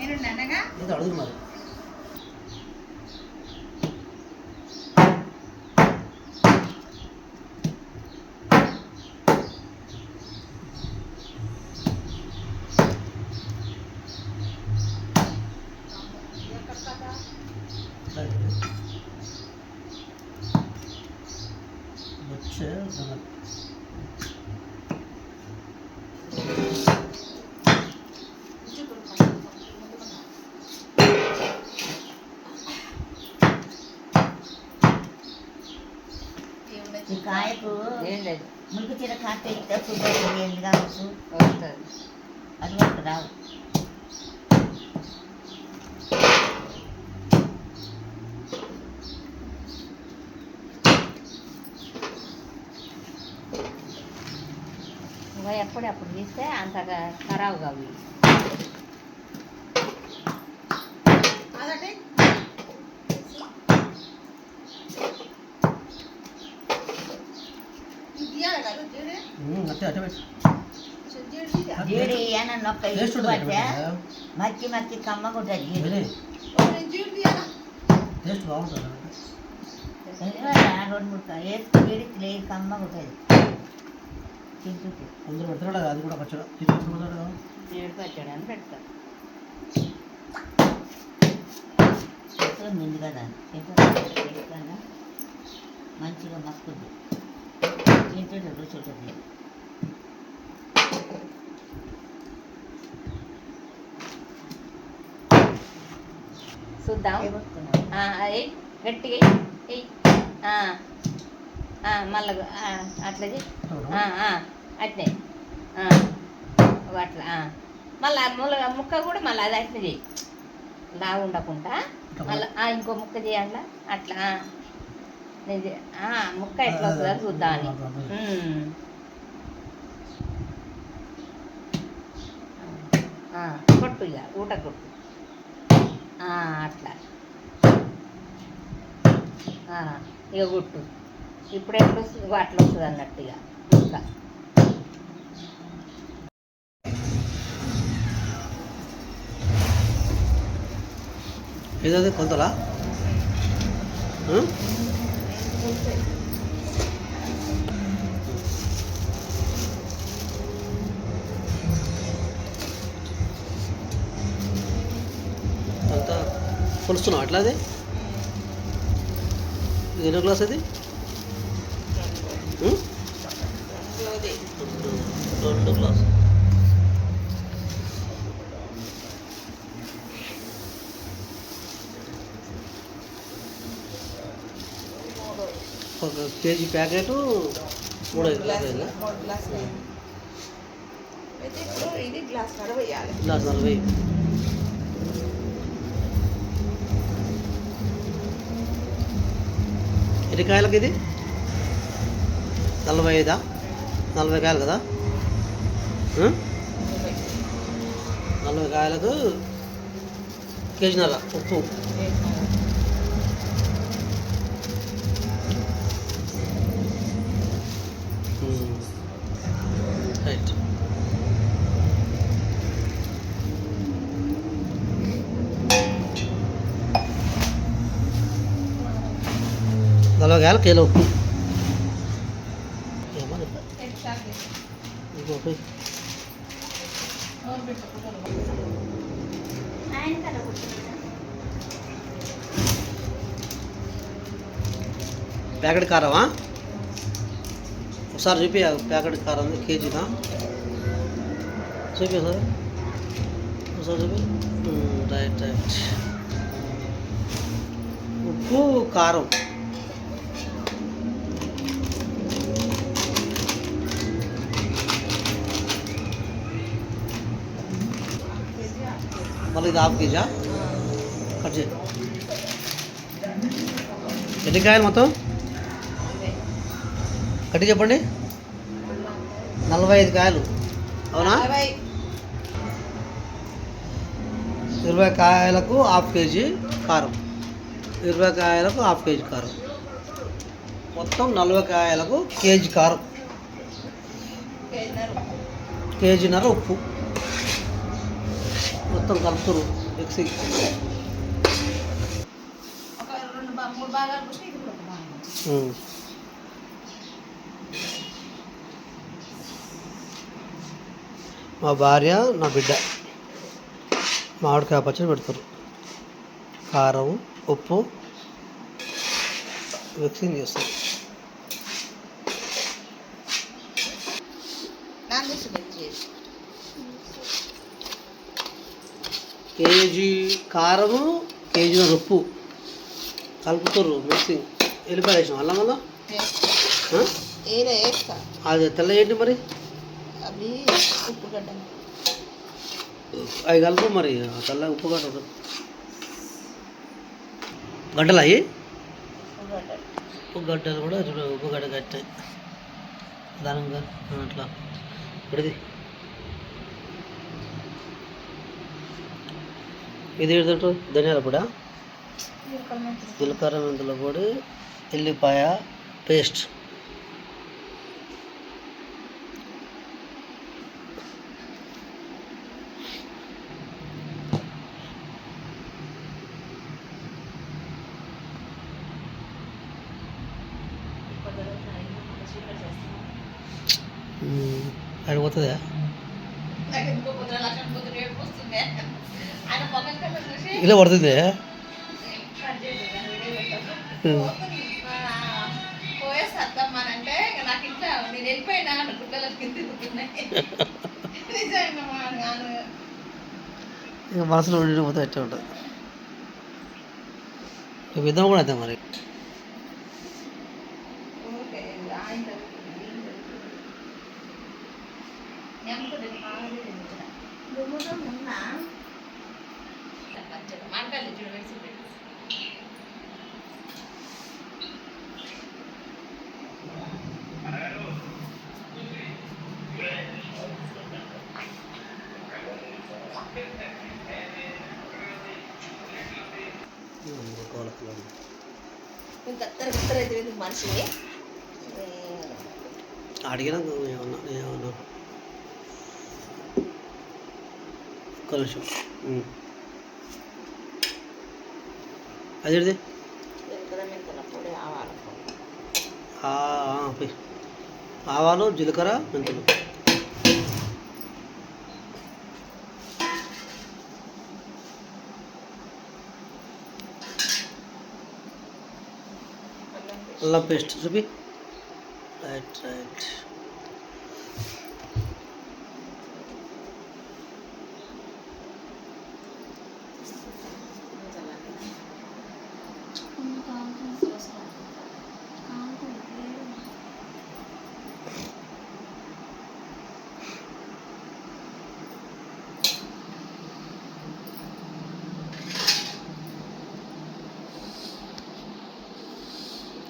ఇది అడుగు మరి. వచ్చే ఈ కాయకు ఏం లేదు మురికి చీర కాస్తే ఇస్తే చూద్దాం ఏంది కావచ్చు వస్తుంది. అది వరకు రావు. ఇంకా ఎప్పుడప్పుడు తీస్తే అంతగా ఖరాబ్ కావు. అట్టే అట్టే పెట్టు. జీడి అని నొక్క టేస్ట్ ఉంటుంది పడితే మచ్చి మచ్చి కమ్మగుంటుంది జీడి. టేస్ట్ బాగుంటుంది. ఎందుకంటే 2-3 వేసుకుని జీడి లేదు కమ్మగుంటుంది తింటుంటే. కొందరు పెడతాడు అది కూడా పచ్చడి తీసుకుంటున్నాడు కదా. జీడి పచ్చడి అని పెడతారు. ఎక్కడ మింది కదా తింటుంటే మంచిగా మక్కుద్ది తింటుంటే రుచి ఉంటుంది. చూద్దాం. ఏమొస్తున్నావు? గట్టిగా ఎయ్. మళ్ళీ అట్లా చెయ్యి. అట్నే అట్లా మళ్ళీ ముక్క కూడా మళ్ళీ అది అట్లా చెయ్యి. లాగా ఉండకుండా మళ్ళీ ఇంకో ముక్క చేయాల అట్లా. ముక్క ఎట్లా వస్తుందో చూద్దామని. కొట్టు ఇక ఊట కొట్టు అట్లా ఇక కొట్టు. ఇప్పుడు ఎట్లా వస్తుంది అట్లా వస్తుంది అన్నట్టు ఇక ముక్క. ఏదది కొంతలా అంతా కొలుస్తున్నావు అట్లా. అది ఇది ఎన్నో గ్లాస్ అది? 2 గ్లాస్. ఒక కేజీ ప్యాకెట్ 3 గ్లాసులు. గ్లాస్ 40. ఎన్ని కాయలకి ఇది? 45. 40 కాయలు కదా. 40 కాయలకు కేజీన్నర ఉప్పు. రైట్. కేలో ఉప్పు. ప్యాకెట్ కారమా? ఒకసారి చూపి ప్యాకెట్ కారం కేజీనా చూపి సార్. ఒకసారి చూపి. రైట్. ఉప్పు కారం. మళ్ళీ ఇది ½ కేజా కట్ చేయి. ఎన్ని కాయలు మొత్తం కట్టి చెప్పండి. 45 కాయలు అవునా? 20 కాయలకు ½ కేజీ కారం. 20 కాయలకు ½ కేజీ కారం. మొత్తం 40 కాయలకు కేజీ కారం. కేజీన్నర ఉప్పు. మొత్తం కలుపుతారు మిక్సింగ్. ఒక 3 భాగాలు పోసి ఇది కూడా ఒక భాగం. మా భార్య నా బిడ్డ మామిడికాయ పచ్చడి పెడతారు. కారం ఉప్పు మిక్సింగ్ చేస్తారు. కేజీ కారము కేజీ ఉప్పు కలుపుతారు మిక్సింగ్. ఎల్లిపాయ వేసాం అల్లం వల్ల అది తెల్ల ఏంటి మరి అవి ఉప్పుగడ్డ అవి కలుపు మరి తెల్ల ఉప్పు గడ్డ గడ్డలు అవి ఉప్పు గడ్డలు కూడా ఉప్పు గడ్డ కట్టాయి దానంగా అట్లా ఇప్పుడుది ఇది ఏంటంటే ధనియాల పొడి, జీలకర్ర మెంతుల పొడి, ఎల్లిపాయ పేస్ట్. అడిగిపోతుందా ఇలా పడుతుంది. పోయేస్తానంటే నాకు ఇంట్లో నేను వెళ్ళిపోయినా గుడ్డలకు కింద ఇక మనసులో ఉండిపోతే ఎట్లా ఉంటుంది. ఇద్దరం కూడా అయితే మరి మనిషిని అడిగినా ఏమన్నా ఒక్క నిమిషం అదేది ఆవాలు జీలకర్ర మెంతులు అల్లం పేస్ట్ చూపి రైట్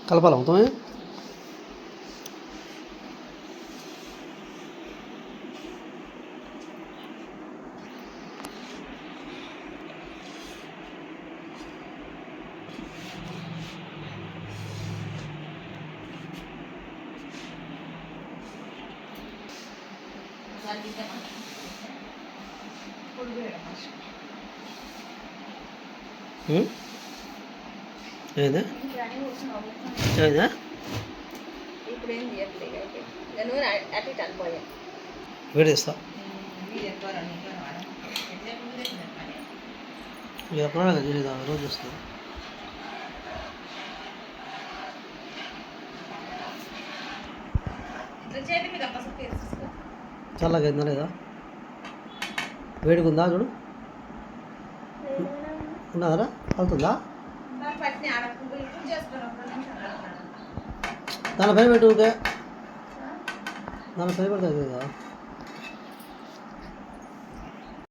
కలపాలి మొత్తమే. ఏదా ఏదా ఇప్పుడు ఏం చేయట్లేదు నేను అటు ఇటు అనుకోయా వేడి చేస్తా ఎప్పుడైనా తెలియదా రోజు వస్తుంది. చల్లగా అయిందా లేదా వేడిగా ఉందా చూడు ఉన్నదా అవుతుందా దాని పై పెట్టు దాని పై పెడతా కదా